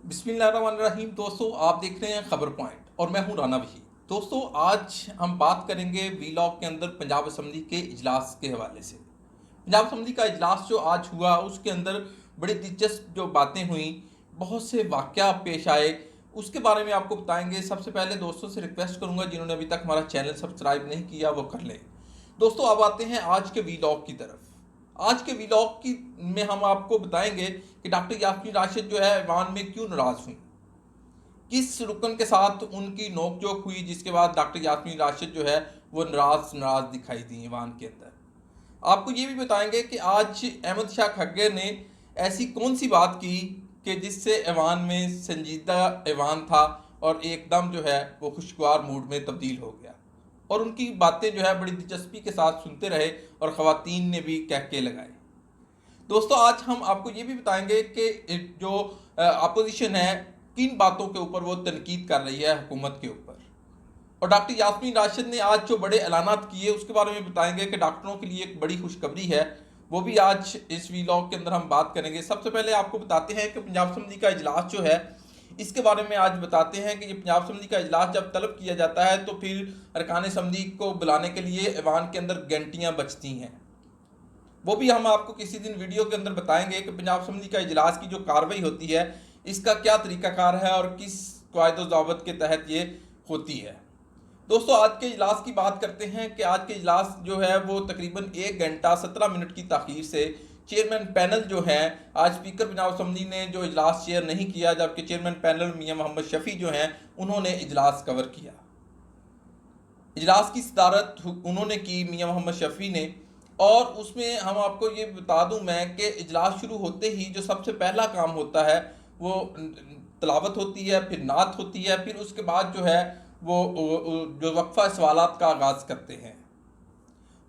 बिस्मिल्लाहिर्रहमानिर्रहीम। दोस्तों, आप देख रहे हैं खबर पॉइंट और मैं हूं राना वही। दोस्तों, आज हम बात करेंगे वीलॉग के अंदर पंजाब असम्बली के इजलास के हवाले से। पंजाब असम्बली का इजलास जो आज हुआ उसके अंदर बड़ी दिलचस्प जो बातें हुई, बहुत से वाक़या पेश आए, उसके बारे में आपको बताएंगे। सबसे पहले दोस्तों से रिक्वेस्ट करूंगा जिन्होंने अभी तक हमारा चैनल सब्सक्राइब नहीं किया वो कर लें। दोस्तों, अब आते हैं आज के वीलॉग की तरफ। आज के वीलॉग की में हम आपको बताएंगे कि डॉक्टर यास्मीन राशिद जो है ऐवान में क्यों नाराज़ हुई, किस रुकन के साथ उनकी नोकझोंक हुई, जिसके बाद डॉक्टर यास्मीन राशिद जो है वो नाराज नाराज दिखाई दी ईवान के अंदर। आपको ये भी बताएंगे कि आज अहमद शाह खग्गर ने ऐसी कौन सी बात की कि जिससे ऐवान में संजीदा ऐवान था और एकदम जो है वो खुशगवार मूड में तब्दील हो गया, और उनकी बातें जो है बड़ी दिलचस्पी के साथ सुनते रहे और ख़वातीन ने भी कहके लगाए। दोस्तों, आज हम आपको ये भी बताएंगे कि जो अपोजिशन है किन बातों के ऊपर वो तनकीद कर रही है हुकूमत के ऊपर, और डॉक्टर यास्मीन राशिद ने आज जो बड़े ऐलानात किए उसके बारे में बताएंगे कि डॉक्टरों के लिए एक बड़ी खुशखबरी है, वो भी आज इस वीलॉग के अंदर हम बात करेंगे। सबसे पहले आपको बताते हैं कि पंजाब असम्बली का इजलास जो है इसके बारे में आज बताते हैं कि ये पंजाब असम्बली का इजलास जब तलब किया जाता है तो फिर अरकान असम्बली को बुलाने के लिए ऐवान के अंदर घंटियाँ बजती हैं। वो भी हम आपको किसी दिन वीडियो के अंदर बताएंगे कि पंजाब असम्बली का इजलास की जो कार्रवाई होती है इसका क्या तरीकाकार है और किस कायदो ज़ाबत के तहत ये होती है। दोस्तों, आज के इजलास की बात करते हैं कि आज के इजलास जो है वो तकरीबन 1 घंटा 17 मिनट की ताख़ीर से चेयरमैन पैनल जो है, आज स्पीकर पंजाब असम्बली ने जो इजलास चेयर नहीं किया, जबकि चेयरमैन पैनल मियाँ मोहम्मद शफ़ी जो हैं उन्होंने इजलास कवर किया। इजलास की सदारत उन्होंने की मियाँ मोहम्मद शफ़ी ने, और उसमें हम आपको ये बता दूं मैं कि इजलास शुरू होते ही जो सबसे पहला काम होता है वो तलावत होती है, फिर नात होती है, फिर उसके बाद जो है वो जो वक्फा सवालात का आगाज़ करते हैं।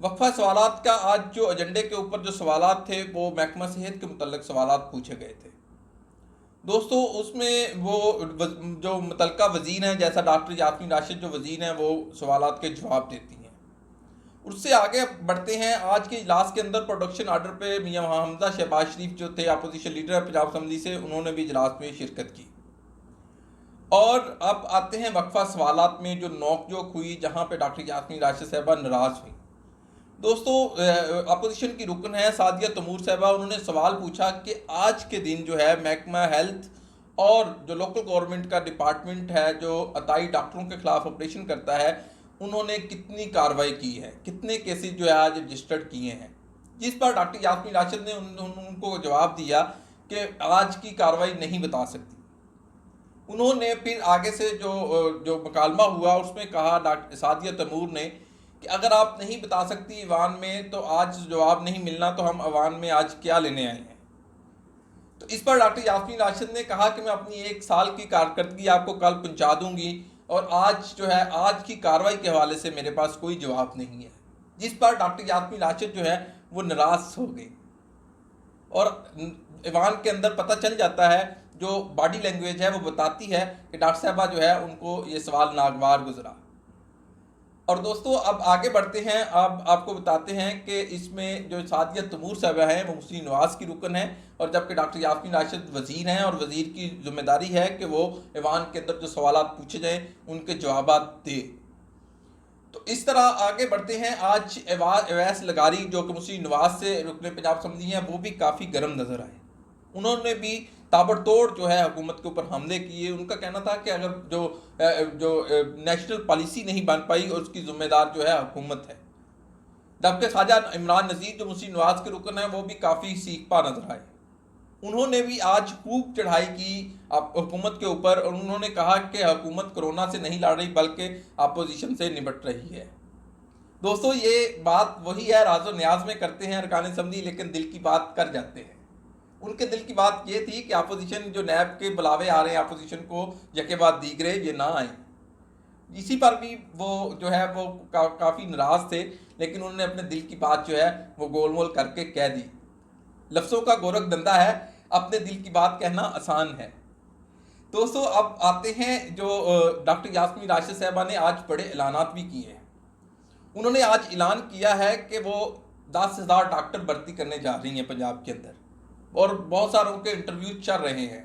वक्फा सवालात का आज जो एजेंडे के ऊपर जो सवालात थे वो महकमा सेहत के मुतल्लिक सवालात पूछे गए थे। दोस्तों, उसमें वो जो मुतल्लिका वज़ीर हैं, जैसा डॉक्टर यास्मीन राशिद जो वज़ीर हैं, वो सवालात के जवाब देती हैं। उससे आगे बढ़ते हैं। आज के इजलास के अंदर प्रोडक्शन आर्डर पे मियाँ हमजा शहबाज शरीफ जो थे अपोजिशन लीडर पंजाब असम्बली से, उन्होंने भी इजलास में शिरकत की। और अब आते हैं वक्फा सवालात में जो नोकझोंक हुई, जहाँ पे डॉक्टर यास्मीन राशिद साहबा नाराज़ हुई। दोस्तों, अपोजिशन की रुकन है सादिया तमूर साहबा, उन्होंने सवाल पूछा कि आज के दिन जो है महकमा हेल्थ और जो लोकल गवर्नमेंट का डिपार्टमेंट है जो अताई डॉक्टरों के खिलाफ ऑपरेशन करता है, उन्होंने कितनी कार्रवाई की है, कितने केसेस जो है आज रजिस्टर्ड किए हैं। जिस पर डॉक्टर यास्मीन राशिद ने उनको जवाब दिया कि आज की कार्रवाई नहीं बता सकती। उन्होंने फिर आगे से जो मुकालमा हुआ उसमें कहा डॉक्टर सादिया तैमूर ने कि अगर आप नहीं बता सकती ईवान में तो आज जवाब नहीं मिलना, तो हम ईवान में आज क्या लेने आए हैं। तो इस पर डॉक्टर यास्मीन राशिद ने कहा कि मैं अपनी 1 साल की कारकर्दगी आपको कल पहुंचा दूंगी, और आज जो है आज की कार्रवाई के हवाले से मेरे पास कोई जवाब नहीं है। जिस पर डॉक्टर यास्मीन राशिद जो है वो नाराज हो गई, और ईवान के अंदर पता चल जाता है, जो बॉडी लैंग्वेज है वो बताती है कि डॉक्टर साहबा जो है उनको ये सवाल नागवार गुजरा। और दोस्तों, अब आगे बढ़ते हैं। अब आपको बताते हैं कि इसमें जो सादिया तमूर साहबा हैं वो मुस्लिम नवाज की रुकन है, और जबकि डॉक्टर यास्मीन राशिद वज़ीर हैं, और वज़ीर की जिम्मेदारी है कि वो ईवान के अंदर जो सवालात पूछे जाएँ उनके जवाब दे। तो इस तरह आगे बढ़ते हैं। आज अवैस लगारी जो कि मुस्लिम नवाज से रुकन पंजाब असम्बली हैं, वो भी काफ़ी गर्म नज़र आए। उन्होंने भी ताबड़तोड़ जो है हुकूमत के ऊपर हमले किए। उनका कहना था कि अगर जो नेशनल पॉलिसी नहीं बन पाई उसकी जिम्मेदार जो है हुकूमत है। जबकि ख्वाजा इमरान नज़ीर जो मुस्लिम नवाज के रुकन है वो भी काफ़ी सीखपा नजर आए। उन्होंने भी आज खूब चढ़ाई की हुकूमत के ऊपर, और उन्होंने कहा कि हुकूमत कोरोना से नहीं लड़ रही बल्कि अपोजिशन से निपट रही है। दोस्तों, ये बात वही है, राजो न्याज में करते हैं अरकान असम्बली, लेकिन दिल की बात कर जाते हैं। उनके दिल की बात ये थी कि अपोजिशन जो नैब के बुलावे आ रहे हैं अपोजिशन को यके बाद दीगरे ये ना आए। इसी पर भी वो जो है वो काफ़ी नाराज़ थे, लेकिन उन्होंने अपने दिल की बात जो है वो गोल मोल करके कह दी। लफ्ज़ों का गोरख धंधा है, अपने दिल की बात कहना आसान है। दोस्तों, अब आते हैं जो डॉक्टर यास्मीन राशिद साहबा ने आज बड़े ऐलानात भी किए हैं। उन्होंने आज ऐलान किया है कि वो 10,000 डॉक्टर भर्ती करने जा रही हैं पंजाब के अंदर, और बहुत सारों के इंटरव्यू चल रहे हैं।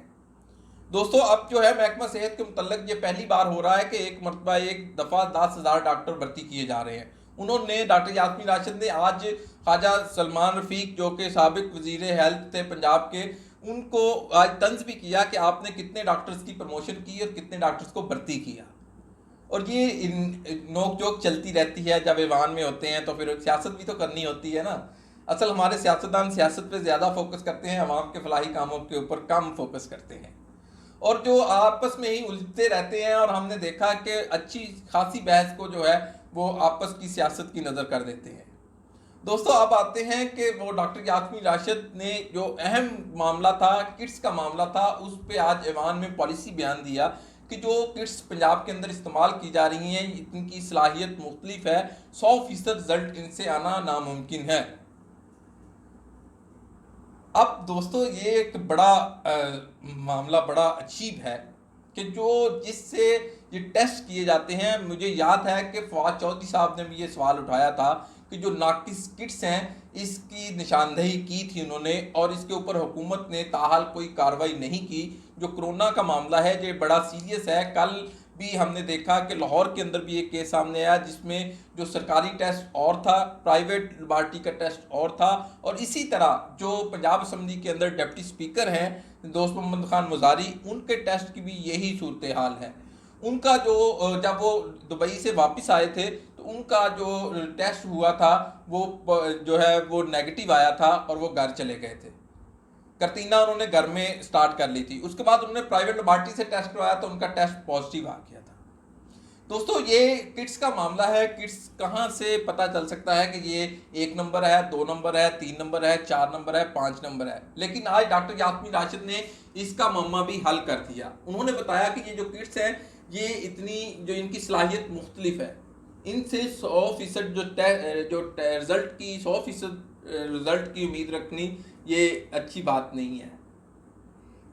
दोस्तों अब जो है महकमा सेहत के मुतल्लिक ये पहली बार हो रहा है कि एक मरतबा एक दफ़ा 10,000 डॉक्टर भर्ती किए जा रहे हैं। उन्होंने डॉक्टर यास्मीन राशिद ने आज ख्वाजा सलमान रफ़ीक जो कि साबिक वज़ीर हेल्थ थे पंजाब के, उनको आज तंज भी किया कि आपने कितने डॉक्टर्स की प्रमोशन की और कितने डॉक्टर्स को भर्ती किया। और ये नोक जोक चलती रहती है, जब ऐवान में होते हैं तो फिर सियासत भी तो करनी होती है ना। असल हमारे सियासतदान सियासत पे ज़्यादा फोकस करते हैं, अवाम के फलाही कामों के ऊपर कम फोकस करते हैं और जो आपस में ही उलझते रहते हैं। और हमने देखा कि अच्छी खासी बहस को जो है वो आपस की सियासत की नज़र कर देते हैं। दोस्तों अब आते हैं कि वो डॉक्टर यास्मीन राशिद ने जो अहम मामला था, किट्स का मामला था, उस पर आज ऐवान में पॉलिसी बयान दिया कि जो किट्स पंजाब के अंदर इस्तेमाल की जा रही हैं इनकी सलाहियत मुख्तलिफ है, 100% रिजल्ट इनसे आना नामुमकिन है। अब दोस्तों ये एक बड़ा मामला बड़ा अजीब है कि जो जिससे ये टेस्ट किए जाते हैं। मुझे याद है कि फवाद चौधरी साहब ने भी ये सवाल उठाया था कि जो नाकिस किट्स हैं इसकी निशानदेही की थी उन्होंने, और इसके ऊपर हुकूमत ने ताहाल कोई कार्रवाई नहीं की। जो कोरोना का मामला है ये बड़ा सीरियस है। कल भी हमने देखा कि लाहौर के अंदर भी एक केस सामने आया जिसमें जो सरकारी टेस्ट और था, प्राइवेट लेबॉर्ट्री का टेस्ट और था। और इसी तरह जो पंजाब असम्बली के अंदर डिप्टी स्पीकर हैं दोस्त मोहम्मद खान मुजारी, उनके टेस्ट की भी यही सूरत हाल है। उनका जो जब वो दुबई से वापस आए थे तो उनका जो टेस्ट हुआ था वो जो है वो नेगेटिव आया था और वो घर चले गए थे। करतीना उन्होंने घर में स्टार्ट कर ली थी, उसके बाद उन्होंने प्राइवेट लेबॉर्ट्री से टेस्ट करवाया तो उनका टेस्ट पॉजिटिव आ गया था। दोस्तों ये किट्स का मामला है। किट्स कहाँ से पता चल सकता है कि ये 1 नंबर है, 2 नंबर है, 3 नंबर है, 4 नंबर है, 5 नंबर है। लेकिन आज डॉक्टर यास्मीन राशिद ने इसका मम्मा भी हल कर दिया। उन्होंने बताया कि ये जो किट्स हैं ये इतनी जो इनकी सलाहियत मुख्तलिफ है, इनसे 100% जो रिजल्ट की 100% रिजल्ट की उम्मीद रखनी ये अच्छी बात नहीं है।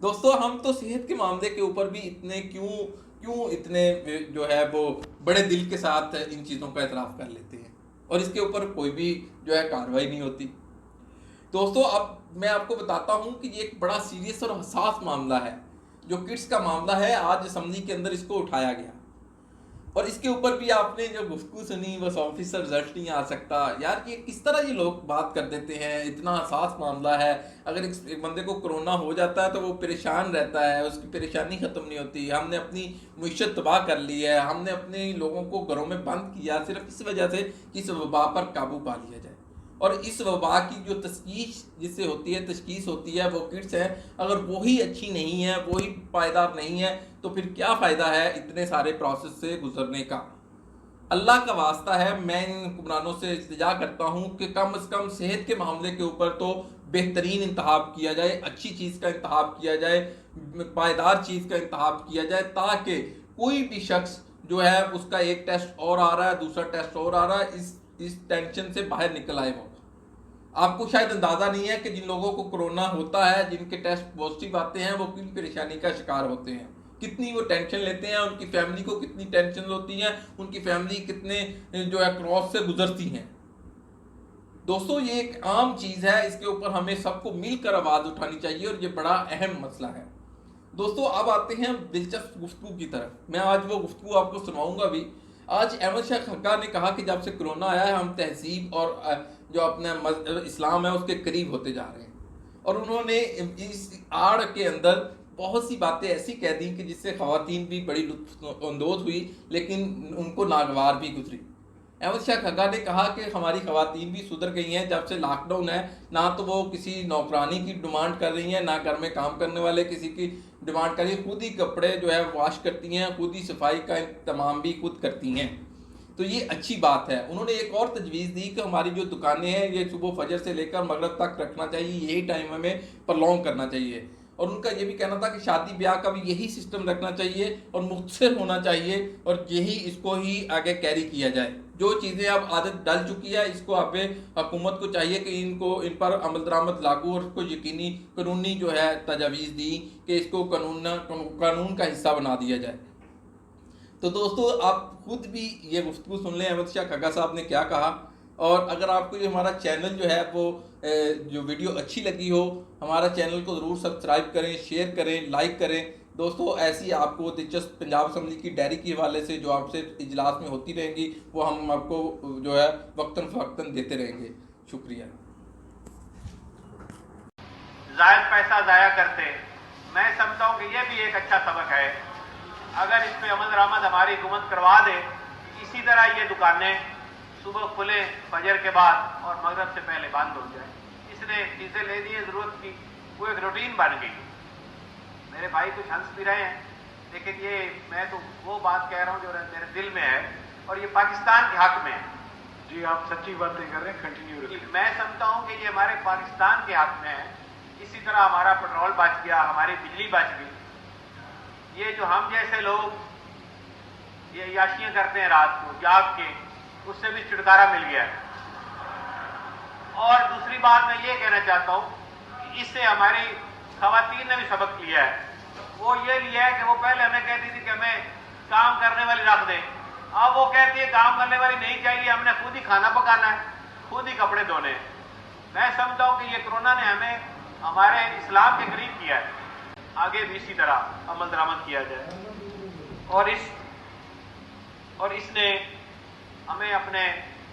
दोस्तों हम तो सेहत के मामले के ऊपर भी इतने क्यों इतने जो है वो बड़े दिल के साथ इन चीज़ों का एतराफ़ कर लेते हैं और इसके ऊपर कोई भी जो है कार्रवाई नहीं होती। दोस्तों अब मैं आपको बताता हूँ कि ये एक बड़ा सीरियस और हसास मामला है। जो किट्स का मामला है आज असम्बली के अंदर इसको उठाया गया और इसके ऊपर भी आपने जो गुफ्तगू सुनी बस ऑफिसर रिजल्ट नहीं आ सकता। यार ये किस तरह ये लोग बात कर देते हैं, इतना हसास मामला है। अगर एक बंदे को कोरोना हो जाता है तो वो परेशान रहता है, उसकी परेशानी ख़त्म नहीं होती। हमने अपनी मुईशत तबाह कर ली है, हमने अपने लोगों को घरों में बंद किया सिर्फ इस वजह से कि इस वबा पर काबू पा लिया जाए। और इस वबा की जो तशखीस जिससे होती है, तशखीस होती है, वो किट्स है। अगर वही अच्छी नहीं है, वही पायदार नहीं है तो फिर क्या फ़ायदा है इतने सारे प्रोसेस से गुजरने का। अल्लाह का वास्ता है, मैं इन हुक्मरानों से इल्तिजा करता हूँ कि कम से कम सेहत के मामले के ऊपर तो बेहतरीन इंतखाब किया जाए, अच्छी चीज़ का इंतखाब किया जाए, पायदार चीज़ का इंतखाब किया जाए, ताकि कोई भी शख्स जो है उसका एक टेस्ट और आ रहा है, दूसरा टेस्ट और आ रहा है, इस टेंशन से बाहर निकल आए। वो आपको शायद अंदाज़ा नहीं है कि जिन लोगों को कोरोना होता है, जिनके टेस्ट पॉजिटिव आते हैं, वो किन परेशानी का शिकार होते हैं, कितनी वो टेंशन लेते हैं, उनकी फैमिली को कितनी टेंशन होती है, उनकी फैमिली कितने जो है क्रॉस से गुजरती हैं। दोस्तों ये एक आम चीज़ है, इसके ऊपर हमें सबको मिलकर आवाज़ उठानी चाहिए और ये बड़ा अहम मसला है। दोस्तों अब आते हैं दिलचस्प गुफ्तगू की तरफ। मैं आज वो गुफ्तगू आपको सुनाऊंगा भी। आज अहमद शाह खक्का ने कहा कि जब से कोरोना आया है हम तहजीब और जो अपना इस्लाम है उसके करीब होते जा रहे हैं। और उन्होंने इस आड़ के अंदर बहुत सी बातें ऐसी कह दी कि जिससे ख़वातीन भी बड़ी लुत्फ़अंदोज़ हुई, लेकिन उनको नागवार भी गुजरी। अहमद शाह खग्गा ने कहा कि हमारी ख़वातीन भी सुधर गई हैं जब से लॉकडाउन है। ना तो वो किसी नौकरानी की डिमांड कर रही हैं, ना घर में काम करने वाले किसी की डिमांड कर रही हैं, खुद ही कपड़े जो है वॉश करती हैं, खुद ही सफाई का इंतमाम भी खुद करती हैं। तो ये अच्छी बात है। उन्होंने एक और तजवीज़ दी कि हमारी जो दुकानें हैं ये सुबह फजर से लेकर मगरब तक रखना चाहिए, यही टाइम हमें प्रलॉन्ग करना चाहिए। और उनका ये भी कहना था कि शादी ब्याह का भी यही सिस्टम रखना चाहिए और मुख्तसर होना चाहिए और यही इसको ही आगे कैरी किया जाए। जो चीज़ें अब आदत डल चुकी है इसको अब हुकूमत को चाहिए कि इन पर अमल दरामद लागू और इसको यकीनी कानूनी जो है तजावीज़ दी कि इसको कानून का हिस्सा बना दिया जाए। तो दोस्तों आप खुद भी ये गुफ्तगू सुन लें अहमद शाह खग्गा साहब ने क्या कहा। और अगर आपको ये हमारा चैनल जो है वो जो वीडियो अच्छी लगी हो, हमारा चैनल को ज़रूर सब्सक्राइब करें, शेयर करें, लाइक करें। दोस्तों ऐसी आपको दिलचस्प पंजाब असम्बली की डायरी के हवाले से जो आपसे इजलास में होती रहेंगी वो हम आपको जो है वक्तन फ़वक्तन देते रहेंगे। शुक्रिया। जायद पैसा ज़ाया करते, मैं समझता हूँ कि ये भी एक अच्छा सबक है। अगर इस पर अमल दरामद हमारी हुकूमत करवा दे, इसी तरह ये दुकानें सुबह खुले फजर के बाद और मगरब से पहले बंद हो जाए। इसने चीज़ें लेनी है ज़रूरत की, वो एक रूटीन बन गई। मेरे भाई कुछ हंस भी रहे हैं, लेकिन ये मैं तो वो बात कह रहा हूँ जो मेरे दिल में है और ये पाकिस्तान के हक में है। जी आप सच्ची बातें कर रहे हैं, कंटिन्यू। मैं समझता हूँ कि ये हमारे पाकिस्तान के हक में है। इसी तरह हमारा पेट्रोल बच गया, हमारी बिजली बच गई। ये जो हम जैसे लोग ये याशियां करते हैं रात को जाग के, उससे भी छुटकारा मिल गया है। और दूसरी बात मैं ये कहना चाहता हूँ कि इससे हमारी खवातीन ने भी सबक लिया है। वो ये लिया है कि वो पहले हमें कहती थी कि हमें काम करने वाली रख दें, अब वो कहती है काम करने वाली नहीं चाहिए, हमने खुद ही खाना पकाना है, खुद ही कपड़े धोने हैं। मैं समझता हूँ कि ये कोरोना ने हमें हमारे इस्लाम के करीब किया है। आगे भी इसी तरह अमल दरामद किया जाए और इसने हमें अपने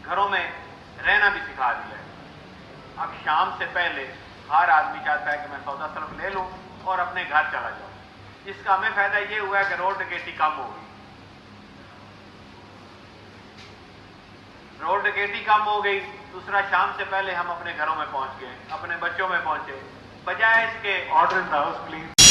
घरों में रहना भी सिखा दिया है। अब शाम से पहले हर आदमी चाहता है कि मैं सौदा सर्फ ले लूं और अपने घर चला जाऊं। इसका हमें फायदा ये हुआ है कि रोड डकैती कम हो गई, रोड डकैती कम हो गई। दूसरा, शाम से पहले हम अपने घरों में पहुंच गए, अपने बच्चों में पहुंचे, बजाय इसके order in the house please.